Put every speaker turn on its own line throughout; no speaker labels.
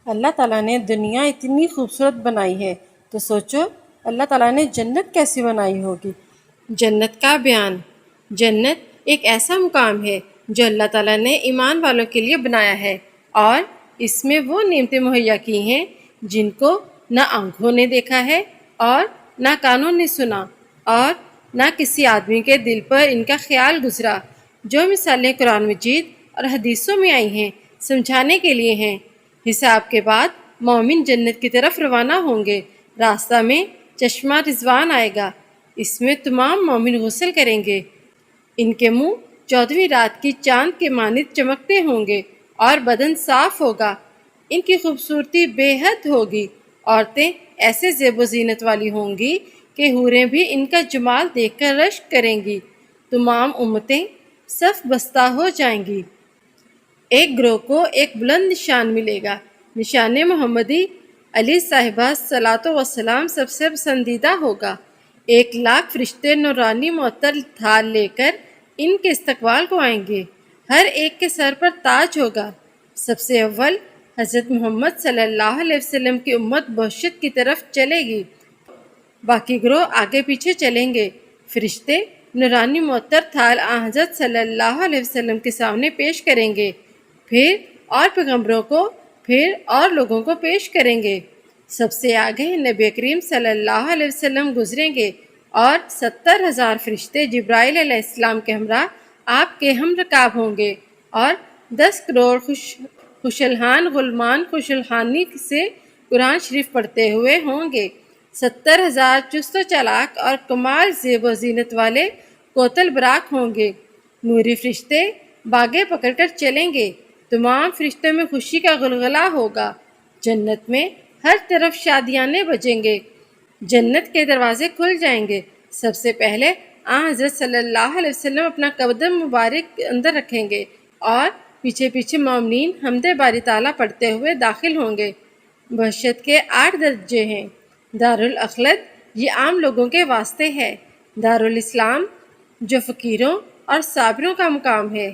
اللہ تعالیٰ نے دنیا اتنی خوبصورت بنائی ہے تو سوچو اللہ تعالیٰ نے جنت کیسی بنائی ہوگی۔ جنت کا بیان۔ جنت ایک ایسا مقام ہے جو اللہ تعالیٰ نے ایمان والوں کے لیے بنایا ہے، اور اس میں وہ نعمتیں مہیا کی ہیں جن کو نہ آنکھوں نے دیکھا ہے اور نہ کانوں نے سنا اور نہ کسی آدمی کے دل پر ان کا خیال گزرا۔ جو مثالیں قرآن مجید اور حدیثوں میں آئی ہیں سمجھانے کے لیے ہیں۔ حساب کے بعد مومن جنت کی طرف روانہ ہوں گے۔ راستہ میں چشمہ رضوان آئے گا، اس میں تمام مومن غسل کریں گے۔ ان کے منہ 14ویں رات کی چاند کے مانند چمکتے ہوں گے اور بدن صاف ہوگا۔ ان کی خوبصورتی بے حد ہوگی۔ عورتیں ایسے زیب و زینت والی ہوں گی کہ حوریں بھی ان کا جمال دیکھ کر رشک کریں گی۔ تمام امتیں صف بستہ ہو جائیں گی۔ ایک گروہ کو ایک بلند نشان ملے گا۔ نشان محمدی علی صاحبہ صلاۃ وسلام سب سے پسندیدہ ہوگا۔ 1,00,000 فرشتے نورانی معطر ڈھال لے کر ان کے استقبال کو آئیں گے۔ ہر ایک کے سر پر تاج ہوگا۔ سب سے اول حضرت محمد صلی اللہ علیہ وسلم کی امت بہشت کی طرف چلے گی، باقی گروہ آگے پیچھے چلیں گے۔ فرشتے نورانی معطر تھال حضرت صلی اللہ علیہ وسلم کے سامنے پیش کریں گے، پھر اور پیغمبروں کو، پھر اور لوگوں کو پیش کریں گے۔ سب سے آگے نبی کریم صلی اللہ علیہ وسلم گزریں گے اور 70,000 فرشتے جبرائیل علیہ السلام کے ہمراہ آپ کے ہم رکاب ہوں گے، اور 10 کروڑ خوشلحان غلمان خوشلحانی سے قرآن شریف پڑھتے ہوئے ہوں گے۔ 70,000 چست و چالاک اور کمال زیب و زینت والے کوتل براق ہوں گے۔ نوری فرشتے باغیں پکڑ کر چلیں گے۔ تمام فرشتوں میں خوشی کا غلغلہ ہوگا۔ جنت میں ہر طرف شادیانے بجیں گے۔ جنت کے دروازے کھل جائیں گے۔ سب سے پہلے حضرت صلی اللہ علیہ وسلم اپنا قدم مبارک اندر رکھیں گے اور پیچھے پیچھے مومنین حمد باری تعالیٰ پڑھتے ہوئے داخل ہوں گے۔ بہشت کے 8 درجے ہیں۔ دارالاخلد یہ عام لوگوں کے واسطے ہے۔ دارالاسلام جو فقیروں اور صابروں کا مقام ہے۔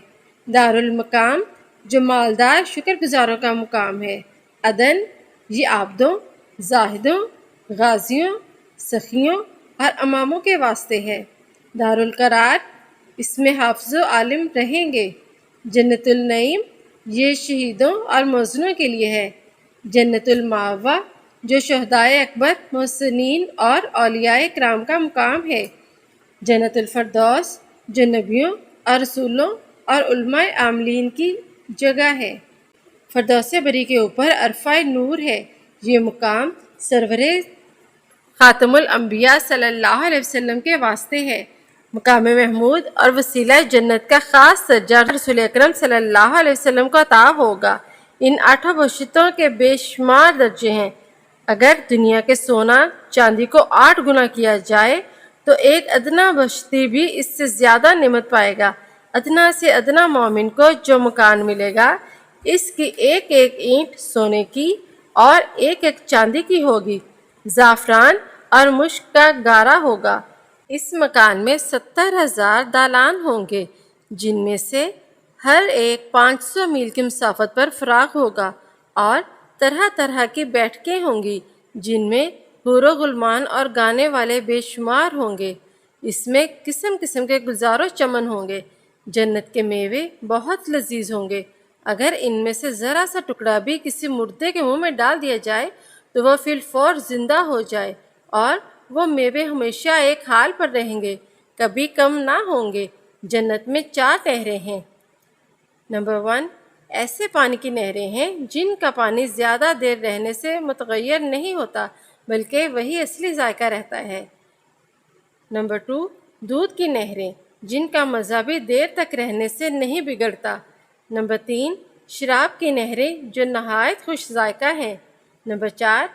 دارالمقام جو مالدار شکر گزاروں کا مقام ہے۔ عدن یہ عابدوں، زاہدوں، غازیوں، سخیوں اور اماموں کے واسطے ہے۔ دارالقرار اس میں حافظ و عالم رہیں گے۔ جنت النعیم یہ شہیدوں اور محسنوں کے لیے ہے۔ جنت المأویٰ جو شہدائے اکبر، محسنین اور اولیاء کرام کا مقام ہے۔ جنت الفردوس جو نبیوں اور رسولوں اور علماء عاملین کی جگہ ہے۔ فردوس بری کے اوپر عرفہ نور ہے۔ یہ مقام سرور خاتم الانبیاء صلی اللہ علیہ وسلم کے واسطے ہے۔ مقام محمود اور وسیلہ جنت کا خاص درجہ رسول اکرم صلی اللہ علیہ وسلم کو عطا ہوگا۔ ان 8 بہشتوں کے بے شمار درجے ہیں۔ اگر دنیا کے سونا چاندی کو 8 گنا کیا جائے تو ایک ادنا بہشتی بھی اس سے زیادہ نعمت پائے گا۔ ادنا سے ادنا مومن کو جو مکان ملے گا، اس کی ایک ایک اینٹ سونے کی اور ایک ایک چاندی کی ہوگی۔ زعفران اور مشک کا گارا ہوگا۔ اس مکان میں 70,000 دالان ہوں گے، جن میں سے ہر ایک 500 میل کی مسافت پر فراغ ہوگا، اور طرح طرح کی بیٹھکیں ہوں گی جن میں حور و غلمان اور گانے والے بے شمار ہوں گے۔ اس میں قسم قسم کے گلزار و چمن ہوں گے۔ جنت کے میوے بہت لذیذ ہوں گے۔ اگر ان میں سے ذرا سا ٹکڑا بھی کسی مردے کے منہ میں ڈال دیا جائے تو وہ فی الفور زندہ ہو جائے، اور وہ میوے ہمیشہ ایک حال پر رہیں گے، کبھی کم نہ ہوں گے۔ جنت میں 4 نہریں ہیں۔ نمبر 1، ایسے پانی کی نہریں ہیں جن کا پانی زیادہ دیر رہنے سے متغیر نہیں ہوتا بلکہ وہی اصلی ذائقہ رہتا ہے۔ نمبر 2، دودھ کی نہریں جن کا مزہ بھی دیر تک رہنے سے نہیں بگڑتا۔ نمبر 3، شراب کی نہریں جو نہایت خوش ذائقہ ہیں۔ نمبر 4،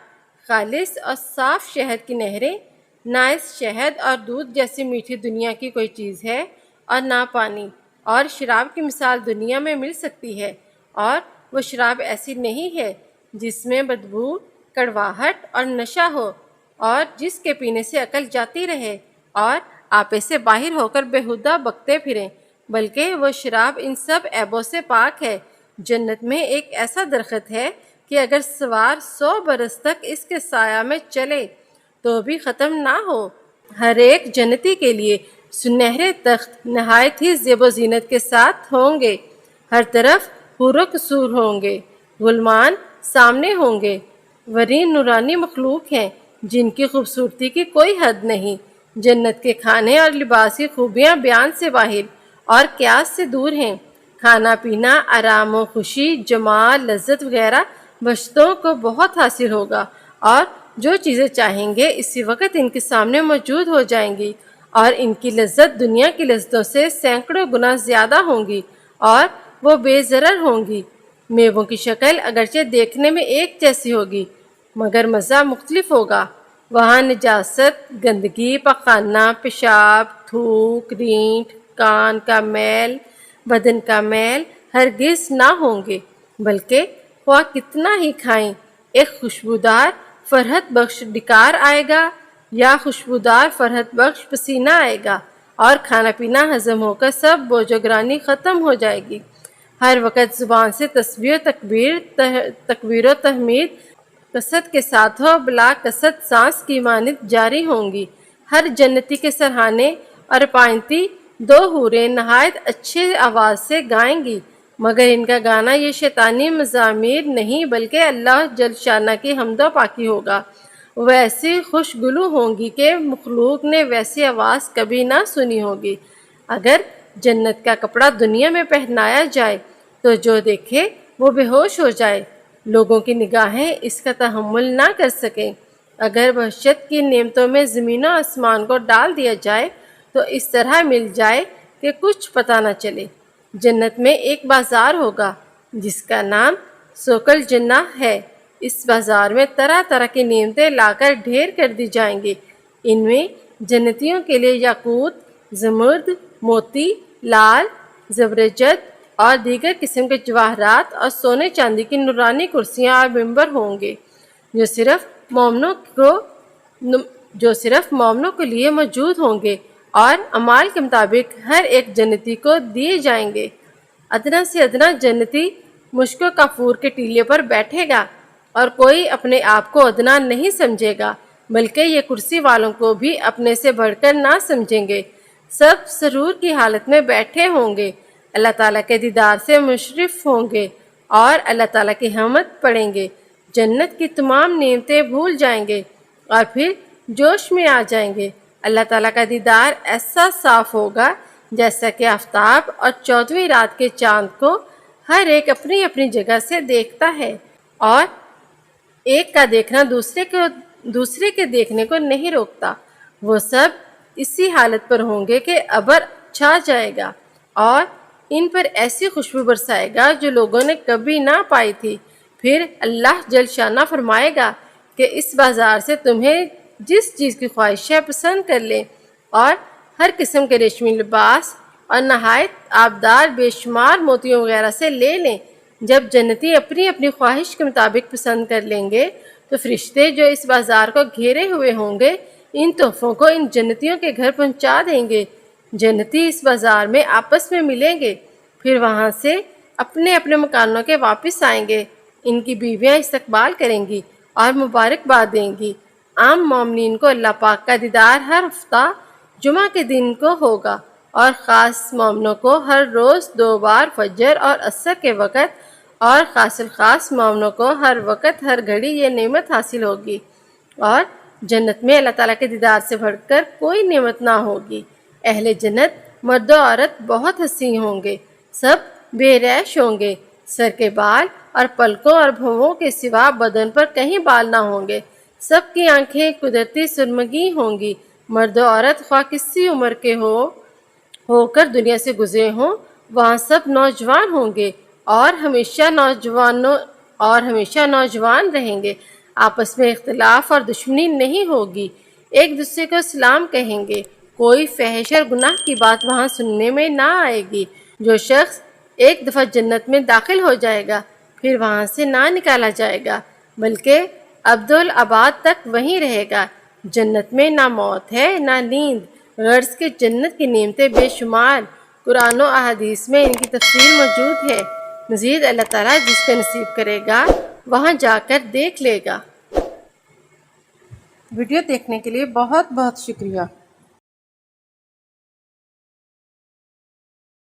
خالص اور صاف شہد کی نہریں۔ نہ اس شہد اور دودھ جیسی میٹھی دنیا کی کوئی چیز ہے، اور نہ پانی اور شراب کی مثال دنیا میں مل سکتی ہے، اور وہ شراب ایسی نہیں ہے جس میں بدبو، کڑواہٹ اور نشہ ہو، اور جس کے پینے سے عقل جاتی رہے اور آپے سے باہر ہو کر بےہودہ بکتے پھریں، بلکہ وہ شراب ان سب عیبوں سے پاک ہے۔ جنت میں ایک ایسا درخت ہے کہ اگر سوار 100 برس تک اس کے سایہ میں چلے تو بھی ختم نہ ہو۔ ہر ایک جنتی کے لیے سنہرے تخت نہایت ہی زیب و زینت کے ساتھ ہوں گے، ہر طرف حور و قصور ہوں گے، غلمان سامنے ہوں گے، ورین نورانی مخلوق ہیں جن کی خوبصورتی کی کوئی حد نہیں۔ جنت کے کھانے اور لباس کی خوبیاں بیان سے باہر اور قیاس سے دور ہیں۔ کھانا پینا، آرام و خوشی، جمال، لذت وغیرہ بشتوں کو بہت حاصل ہوگا، اور جو چیزیں چاہیں گے اسی وقت ان کے سامنے موجود ہو جائیں گی، اور ان کی لذت دنیا کی لذتوں سے سینکڑوں گنا زیادہ ہوں گی، اور وہ بے ضرر ہوں گی۔ میووں کی شکل اگرچہ دیکھنے میں ایک جیسی ہوگی مگر مزہ مختلف ہوگا۔ وہاں نجاست، گندگی، پخانہ، پیشاب، تھوک، رینٹ، کان کا میل، بدن کا میل ہرگز نہ ہوں گے، بلکہ خواہ کتنا ہی کھائیں ایک خوشبودار فرحت بخش ڈکار آئے گا یا خوشبودار فرحت بخش پسینہ آئے گا، اور کھانا پینا ہضم ہو کر سب بوجھ و گرانی ختم ہو جائے گی۔ ہر وقت زبان سے تسبیح و تکبیر و تحمید کثرت کے ساتھ ہو بلا کثرت سانس کی مانند جاری ہوں گی۔ ہر جنتی کے سرہانے اور پائنتی 2 حوریں نہایت اچھے آواز سے گائیں گی، مگر ان کا گانا یہ شیطانی مزامیر نہیں بلکہ اللہ جل شانہ کی حمد و پاکی ہوگا۔ وہ ایسی خوش گلو ہوں گی کہ مخلوق نے ویسی آواز کبھی نہ سنی ہوگی۔ اگر جنت کا کپڑا دنیا میں پہنایا جائے تو جو دیکھے وہ بے ہوش ہو جائے، لوگوں کی نگاہیں اس کا تحمل نہ کر سکیں۔ اگر وحشت کی نعمتوں میں زمین و آسمان کو ڈال دیا جائے تو اس طرح مل جائے کہ کچھ پتہ نہ چلے۔ جنت میں ایک بازار ہوگا جس کا نام سوق الجنہ ہے۔ اس بازار میں طرح طرح کی نعمتیں لا کر ڈھیر کر دی جائیں گی۔ ان میں جنتیوں کے لیے یاقوت، زمرد، موتی، لال، زبرجد اور دیگر قسم کے جواہرات اور سونے چاندی کی نورانی کرسیاں اور ممبر ہوں گے جو صرف مومنوں کے لیے موجود ہوں گے، اور اعمال کے مطابق ہر ایک جنتی کو دیے جائیں گے۔ ادنا سے ادنا جنتی مشک و کافور کے ٹیلے پر بیٹھے گا، اور کوئی اپنے آپ کو ادنا نہیں سمجھے گا، بلکہ یہ کرسی والوں کو بھی اپنے سے بڑھ کر نہ سمجھیں گے۔ سب سرور کی حالت میں بیٹھے ہوں گے، اللہ تعالیٰ کے دیدار سے مشرف ہوں گے اور اللہ تعالیٰ کی حمد پڑھیں گے۔ جنت کی تمام نعمتیں بھول جائیں گے اور پھر جوش میں آ جائیں گے۔ اللہ تعالیٰ کا دیدار ایسا صاف ہوگا جیسا کہ آفتاب اور 14ویں رات کے چاند کو ہر ایک اپنی اپنی جگہ سے دیکھتا ہے، اور ایک کا دیکھنا دوسرے کے دیکھنے کو نہیں روکتا۔ وہ سب اسی حالت پر ہوں گے کہ ابر چھا جائے گا اور ان پر ایسی خوشبو برسائے گا جو لوگوں نے کبھی نہ پائی تھی۔ پھر اللہ جل شانہ فرمائے گا کہ اس بازار سے تمہیں جس چیز کی خواہش ہے پسند کر لیں، اور ہر قسم کے ریشمی لباس اور نہایت آبدار بے شمار موتیوں وغیرہ سے لے لیں۔ جب جنتی اپنی اپنی خواہش کے مطابق پسند کر لیں گے تو فرشتے جو اس بازار کو گھیرے ہوئے ہوں گے ان تحفوں کو ان جنتیوں کے گھر پہنچا دیں گے۔ جنتی اس بازار میں آپس میں ملیں گے، پھر وہاں سے اپنے اپنے مکانوں کے واپس آئیں گے۔ ان کی بیویاں استقبال کریں گی اور مبارکباد دیں گی۔ عام مومنین کو اللہ پاک کا دیدار ہر ہفتہ جمعہ کے دن کو ہوگا، اور خاص مومنوں کو ہر روز 2 بار فجر اور عصر کے وقت، اور خاص الخاص مومنوں کو ہر وقت ہر گھڑی یہ نعمت حاصل ہوگی۔ اور جنت میں اللہ تعالیٰ کے دیدار سے بڑھ کر کوئی نعمت نہ ہوگی۔ اہل جنت مرد و عورت بہت حسین ہوں گے، سب بے ریش ہوں گے، سر کے بال اور پلکوں اور بھووں کے سوا بدن پر کہیں بال نہ ہوں گے، سب کی آنکھیں قدرتی سرمگی ہوں گی۔ مرد و عورت خواہ کسی عمر کے ہو کر دنیا سے گزرے ہوں، وہاں سب نوجوان ہوں گے اور ہمیشہ نوجوان رہیں گے۔ آپس میں اختلاف اور دشمنی نہیں ہوگی، ایک دوسرے کو سلام کہیں گے۔ کوئی فحش اور گناہ کی بات وہاں سننے میں نہ آئے گی۔ جو شخص ایک دفعہ جنت میں داخل ہو جائے گا پھر وہاں سے نہ نکالا جائے گا، بلکہ ابدالآباد تک وہیں رہے گا۔ جنت میں نہ موت ہے نہ نیند، غرض کہ جنت کی نعمتیں بے شمار، قرآن و احادیث میں ان کی تفصیل موجود ہے۔ مزید اللہ تعالیٰ جس کو نصیب کرے گا وہاں جا کر دیکھ لے گا۔ ویڈیو دیکھنے کے لیے بہت بہت شکریہ۔